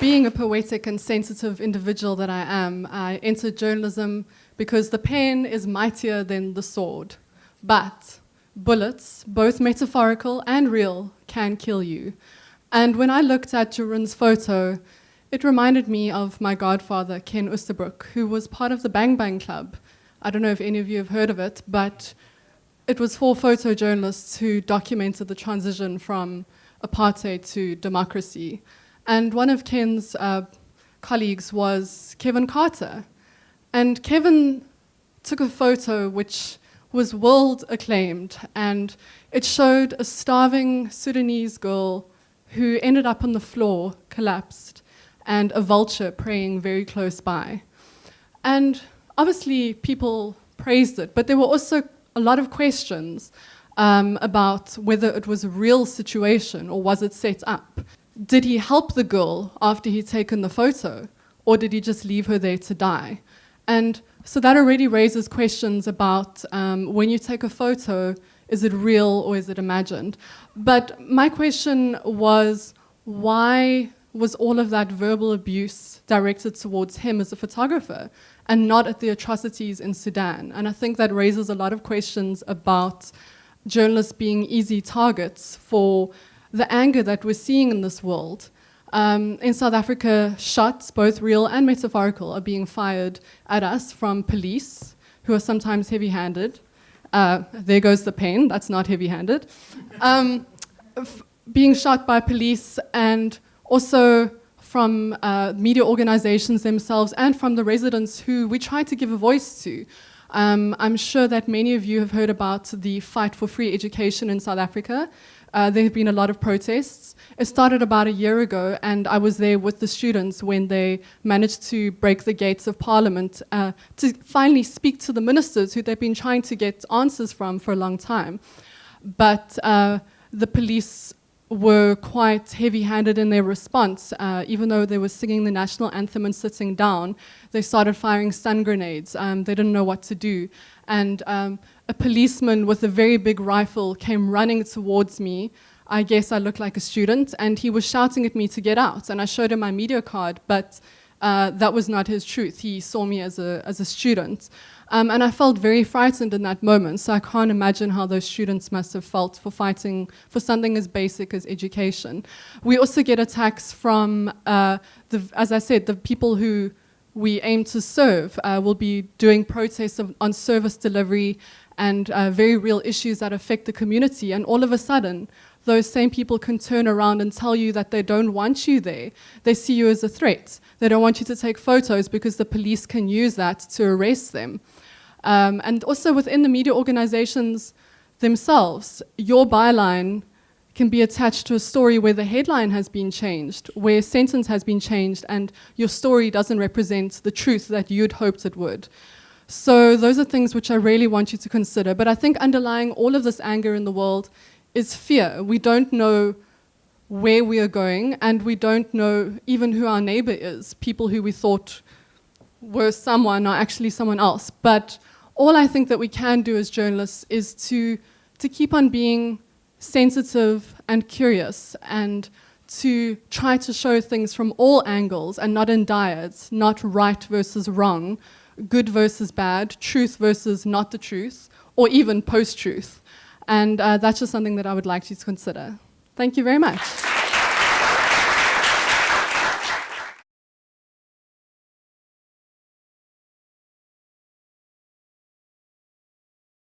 Being a poetic and sensitive individual that I am, I entered journalism because the pen is mightier than the sword. But bullets, both metaphorical and real, can kill you. And when I looked at Jeroen's photo, it reminded me of my godfather, Ken Oosterbroek, who was part of the Bang Bang Club. I don't know if any of you have heard of it, but it was 4 photojournalists who documented the transition from apartheid to democracy. And one of Ken's colleagues was Kevin Carter. And Kevin took a photo which was world acclaimed, and it showed a starving Sudanese girl who ended up on the floor, collapsed, and a vulture preying very close by. And obviously people praised it, but there were also a lot of questions about whether it was a real situation or was it set up. Did he help the girl after he'd taken the photo, or did he just leave her there to die? And so that already raises questions about when you take a photo, is it real or is it imagined? But my question was, why was all of that verbal abuse directed towards him as a photographer and not at the atrocities in Sudan? And I think that raises a lot of questions about journalists being easy targets for the anger that we're seeing in this world. In South Africa, shots, both real and metaphorical, are being fired at us from police, who are sometimes heavy-handed. There goes the pen, that's not heavy-handed. Being shot by police, and also from media organizations themselves and from the residents who we try to give a voice to. I'm sure that many of you have heard about the fight for free education in South Africa. There have been a lot of protests. It started about a year ago, and I was there with the students when they managed to break the gates of Parliament to finally speak to the ministers who they've been trying to get answers from for a long time. But the police were quite heavy-handed in their response. Even though they were singing the national anthem and sitting down, they started firing stun grenades. They didn't know what to do. And a policeman with a very big rifle came running towards me. I guess I looked like a student, and he was shouting at me to get out. And I showed him my media card, but that was not his truth. He saw me as a student. And I felt very frightened in that moment, so I can't imagine how those students must have felt for fighting for something as basic as education. We also get attacks from, as I said, the people who we aim to serve will be doing protests on service delivery and very real issues that affect the community, and all of a sudden, those same people can turn around and tell you that they don't want you there. They see you as a threat. They don't want you to take photos because the police can use that to arrest them. And also within the media organizations themselves, your byline can be attached to a story where the headline has been changed, where a sentence has been changed, and your story doesn't represent the truth that you'd hoped it would. So those are things which I really want you to consider. But I think underlying all of this anger in the world is fear. We don't know where we are going, and we don't know even who our neighbor is. People who we thought were someone are actually someone else. But all I think that we can do as journalists is to keep on being sensitive and curious, and to try to show things from all angles and not in dyads, not right versus wrong, good versus bad, truth versus not the truth, or even post-truth. And that's just something that I would like you to consider. Thank you very much.